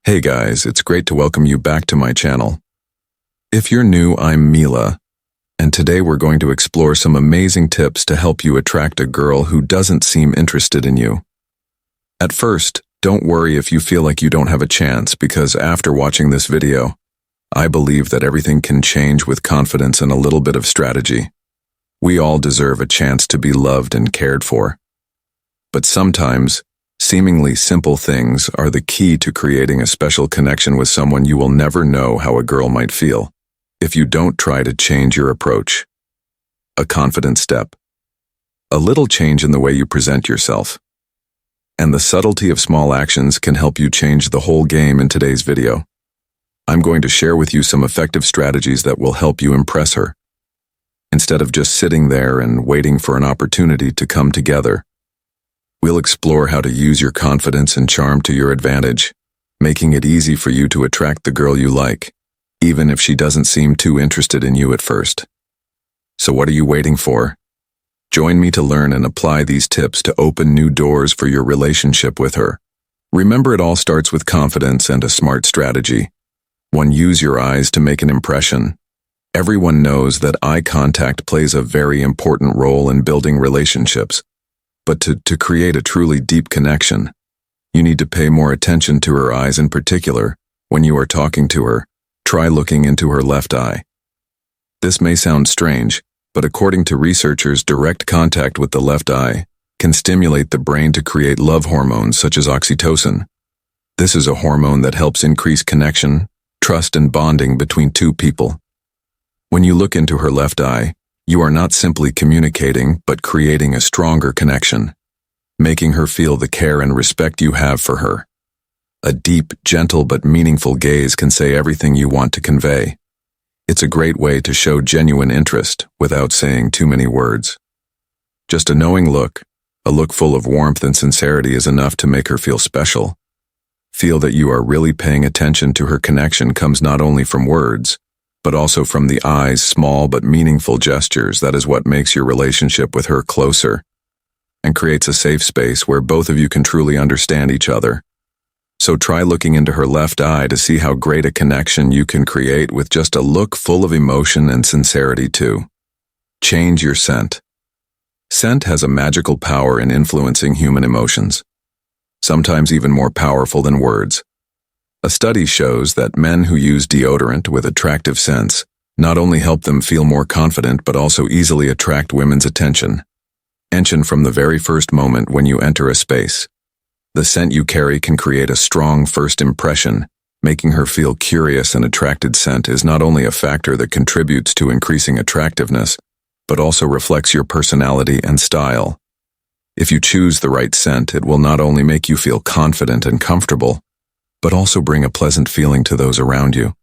Hey guys, it's great to welcome you back to my channel. If you're new, I'm Mila, and today we're going to explore some amazing tips to help you attract a girl who doesn't seem interested in you. At first, don't worry if you feel like you don't have a chance, because after watching this video, I believe that everything can change with confidence and a little bit of strategy. We all deserve a chance to be loved and cared for. But sometimes, seemingly simple things are the key to creating a special connection with someone. You will never know how a girl might feel if you don't try to change your approach. A confident step. A little change in the way you present yourself. And the subtlety of small actions can help you change the whole game in today's video. I'm going to share with you some effective strategies that will help you impress her. Instead of just sitting there and waiting for an opportunity to come together, we'll explore how to use your confidence and charm to your advantage, making it easy for you to attract the girl you like, even if she doesn't seem too interested in you at first. So what are you waiting for? Join me to learn and apply these tips to open new doors for your relationship with her. Remember, it all starts with confidence and a smart strategy. One, use your eyes to make an impression. Everyone knows that eye contact plays a very important role in building relationships. But to create a truly deep connection, you need to pay more attention to her eyes. In particular, when you are talking to her, try looking into her left eye. This may sound strange, but according to researchers, direct contact with the left eye can stimulate the brain to create love hormones such as oxytocin. This is a hormone that helps increase connection, trust, and bonding between two people. When you look into her left eye, you are not simply communicating, but creating a stronger connection, making her feel the care and respect you have for her. A deep, gentle, but meaningful gaze can say everything you want to convey. It's a great way to show genuine interest without saying too many words. Just a knowing look, a look full of warmth and sincerity, is enough to make her feel special. Feel that you are really paying attention to her. Connection comes not only from words, but also from the eyes. Small but meaningful gestures. That is what makes your relationship with her closer and creates a safe space where both of you can truly understand each other. So try looking into her left eye to see how great a connection you can create with just a look full of emotion and sincerity too. Change your scent. Scent has a magical power in influencing human emotions, sometimes even more powerful than words. A study shows that men who use deodorant with attractive scents not only help them feel more confident, but also easily attract women's attention. From the very first moment when you enter a space, the scent you carry can create a strong first impression, making her feel curious and attracted. Scent is not only a factor that contributes to increasing attractiveness, but also reflects your personality and style. If you choose the right scent, it will not only make you feel confident and comfortable, but also bring a pleasant feeling to those around you.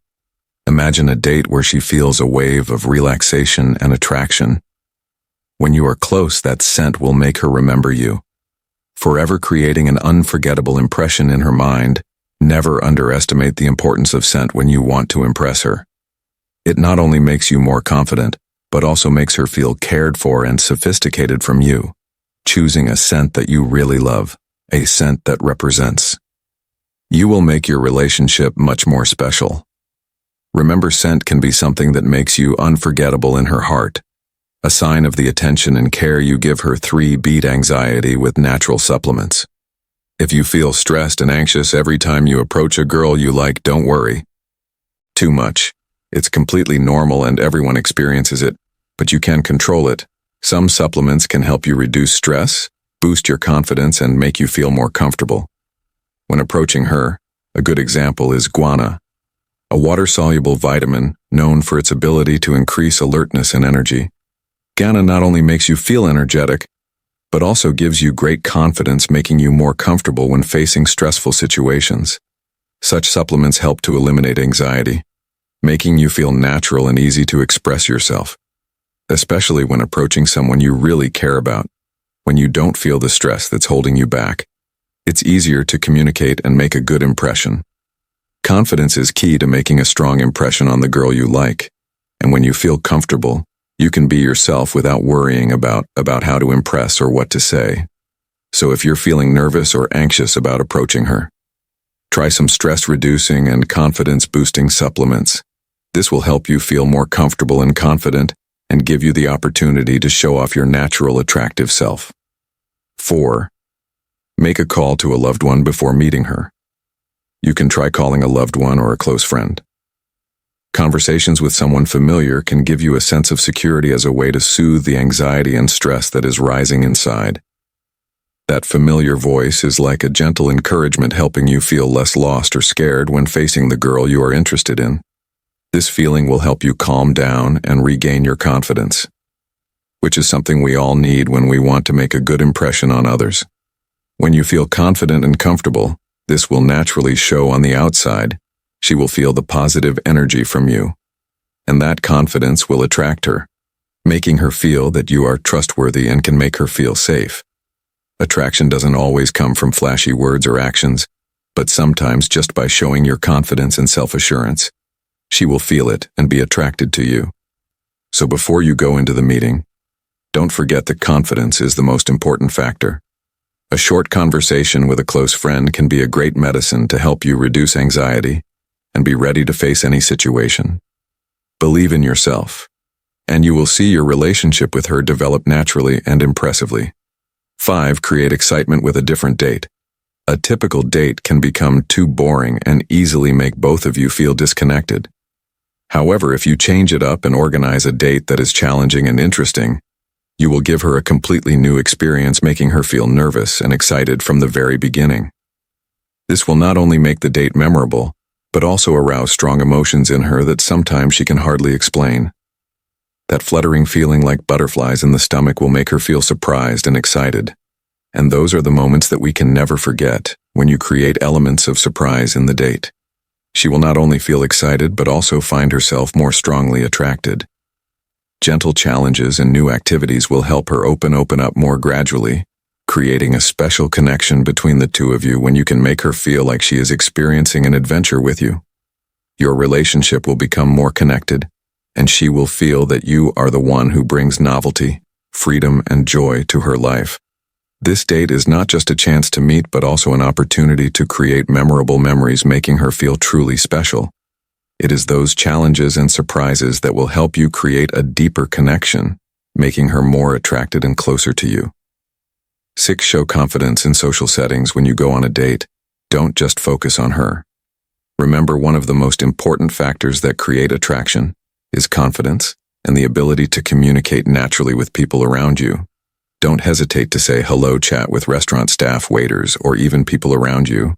Imagine a date where she feels a wave of relaxation and attraction. When you are close, that scent will make her remember you, forever creating an unforgettable impression in her mind. Never underestimate the importance of scent when you want to impress her. It not only makes you more confident, but also makes her feel cared for and sophisticated from you. Choosing a scent that you really love, a scent that represents you, will make your relationship much more special. Remember, scent can be something that makes you unforgettable in her heart, a sign of the attention and care you give her. 3. Beat anxiety with natural supplements. If you feel stressed and anxious every time you approach a girl you like, don't worry too much. It's completely normal and everyone experiences it, but you can control it. Some supplements can help you reduce stress, boost your confidence, and make you feel more comfortable when approaching her. A good example is guana, a water-soluble vitamin known for its ability to increase alertness and energy. Guana not only makes you feel energetic, but also gives you great confidence, making you more comfortable when facing stressful situations. Such supplements help to eliminate anxiety, making you feel natural and easy to express yourself, especially when approaching someone you really care about. When you don't feel the stress that's holding you back, it's easier to communicate and make a good impression. Confidence is key to making a strong impression on the girl you like, and when you feel comfortable, you can be yourself without worrying about how to impress or what to say. So if you're feeling nervous or anxious about approaching her, Try some stress-reducing and confidence-boosting supplements. This will help you feel more comfortable and confident and give you the opportunity to show off your natural attractive self. 4. Make a call to a loved one before meeting her. You can try calling a loved one or a close friend. Conversations with someone familiar can give you a sense of security as a way to soothe the anxiety and stress that is rising inside. That familiar voice is like a gentle encouragement helping you feel less lost or scared when facing the girl you are interested in. This feeling will help you calm down and regain your confidence, which is something we all need when we want to make a good impression on others. When you feel confident and comfortable, this will naturally show on the outside. She will feel the positive energy from you, and that confidence will attract her, making her feel that you are trustworthy and can make her feel safe. Attraction doesn't always come from flashy words or actions, but sometimes just by showing your confidence and self-assurance. She will feel it and be attracted to you. So before you go into the meeting, don't forget that confidence is the most important factor. A short conversation with a close friend can be a great medicine to help you reduce anxiety and be ready to face any situation. Believe in yourself, and you will see your relationship with her develop naturally and impressively. 5. Create excitement with a different date. A typical date can become too boring and easily make both of you feel disconnected. However, if you change it up and organize a date that is challenging and interesting, you will give her a completely new experience, making her feel nervous and excited from the very beginning. This will not only make the date memorable, but also arouse strong emotions in her that sometimes she can hardly explain. That fluttering feeling like butterflies in the stomach will make her feel surprised and excited. And those are the moments that we can never forget when you create elements of surprise in the date. She will not only feel excited but also find herself more strongly attracted. Gentle challenges and new activities will help her open up more gradually, creating a special connection between the two of you when you can make her feel like she is experiencing an adventure with you. Your relationship will become more connected, and she will feel that you are the one who brings novelty, freedom, and joy to her life. This date is not just a chance to meet but also an opportunity to create memorable memories, making her feel truly special. It is those challenges and surprises that will help you create a deeper connection, making her more attracted and closer to you. 6. Show confidence in social settings when you go on a date. Don't just focus on her. Remember, one of the most important factors that create attraction is confidence and the ability to communicate naturally with people around you. Don't hesitate to say hello, chat with restaurant staff, waiters, or even people around you.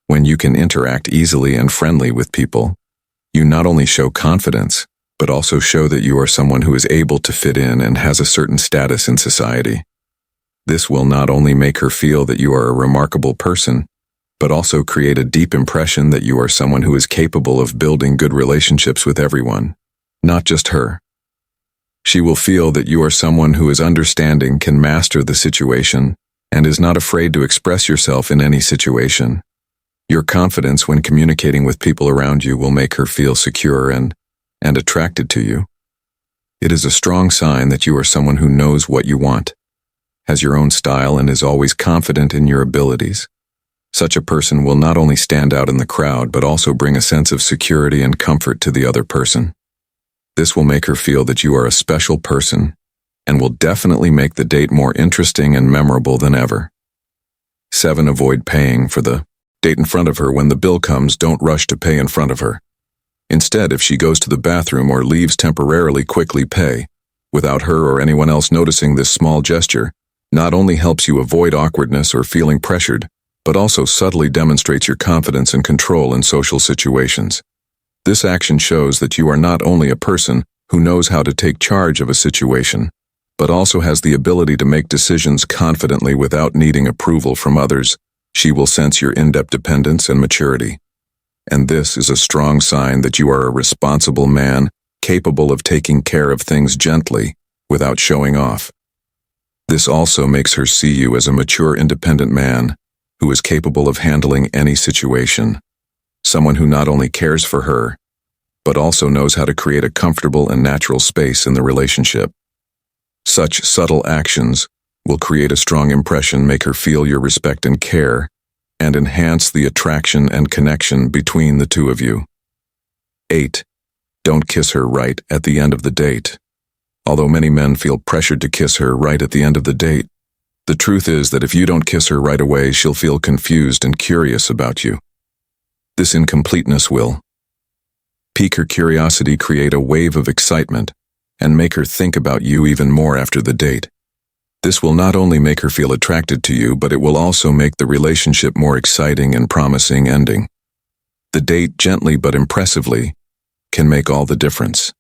When you can interact easily and friendly with people, you not only show confidence, but also show that you are someone who is able to fit in and has a certain status in society. This will not only make her feel that you are a remarkable person, but also create a deep impression that you are someone who is capable of building good relationships with everyone, not just her. She will feel that you are someone who is understanding, can master the situation, and is not afraid to express yourself in any situation. Your confidence when communicating with people around you will make her feel secure and attracted to you. It is a strong sign that you are someone who knows what you want, has your own style, and is always confident in your abilities. Such a person will not only stand out in the crowd but also bring a sense of security and comfort to the other person. This will make her feel that you are a special person and will definitely make the date more interesting and memorable than ever. 7. Avoid paying for the date in front of her. When the bill comes, don't rush to pay in front of her. Instead, if she goes to the bathroom or leaves temporarily, quickly pay. Without her or anyone else noticing, this small gesture not only helps you avoid awkwardness or feeling pressured, but also subtly demonstrates your confidence and control in social situations. This action shows that you are not only a person who knows how to take charge of a situation, but also has the ability to make decisions confidently without needing approval from others. She will sense your independence and maturity. And this is a strong sign that you are a responsible man, capable of taking care of things gently, without showing off. This also makes her see you as a mature, independent man, who is capable of handling any situation. Someone who not only cares for her, but also knows how to create a comfortable and natural space in the relationship. Such subtle actions will create a strong impression, make her feel your respect and care, and enhance the attraction and connection between the two of you. 8. Don't kiss her right at the end of the date. Although many men feel pressured to kiss her right at the end of the date, the truth is that if you don't kiss her right away, she'll feel confused and curious about you. This incompleteness will pique her curiosity, create a wave of excitement, and make her think about you even more after the date. This will not only make her feel attracted to you, but it will also make the relationship more exciting and promising ending. The date, gently but impressively, can make all the difference.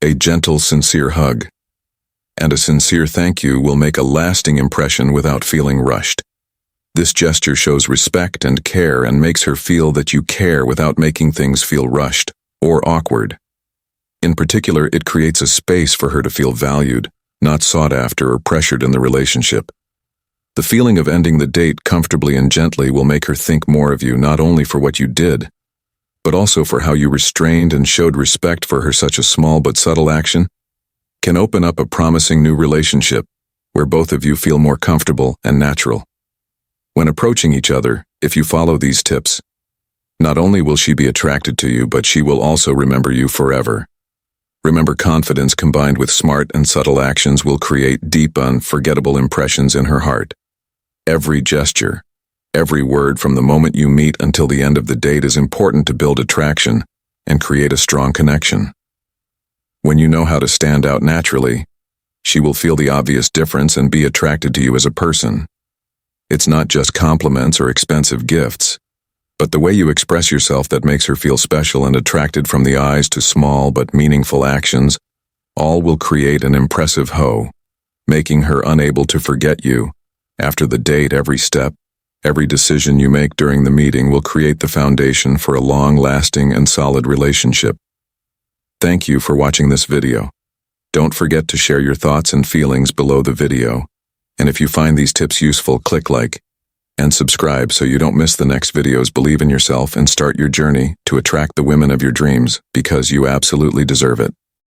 A gentle, sincere hug and a sincere thank you will make a lasting impression without feeling rushed. This gesture shows respect and care and makes her feel that you care without making things feel rushed or awkward. In particular, it creates a space for her to feel valued, not sought after or pressured in the relationship. The feeling of ending the date comfortably and gently will make her think more of you, not only for what you did, but also for how you restrained and showed respect for her. Such a small but subtle action can open up a promising new relationship where both of you feel more comfortable and natural. When approaching each other, if you follow these tips, not only will she be attracted to you, but she will also remember you forever. Remember, confidence combined with smart and subtle actions will create deep, unforgettable impressions in her heart. Every gesture, every word from the moment you meet until the end of the date is important to build attraction and create a strong connection. When you know how to stand out naturally, she will feel the obvious difference and be attracted to you as a person. It's not just compliments or expensive gifts, but the way you express yourself that makes her feel special and attracted. From the eyes to small but meaningful actions, all will create an impressive hoe, making her unable to forget you. After the date, every step, every decision you make during the meeting will create the foundation for a long-lasting and solid relationship. Thank you for watching this video. Don't forget to share your thoughts and feelings below the video. And if you find these tips useful, click like and subscribe so you don't miss the next videos. Believe in yourself and start your journey to attract the women of your dreams, because you absolutely deserve it.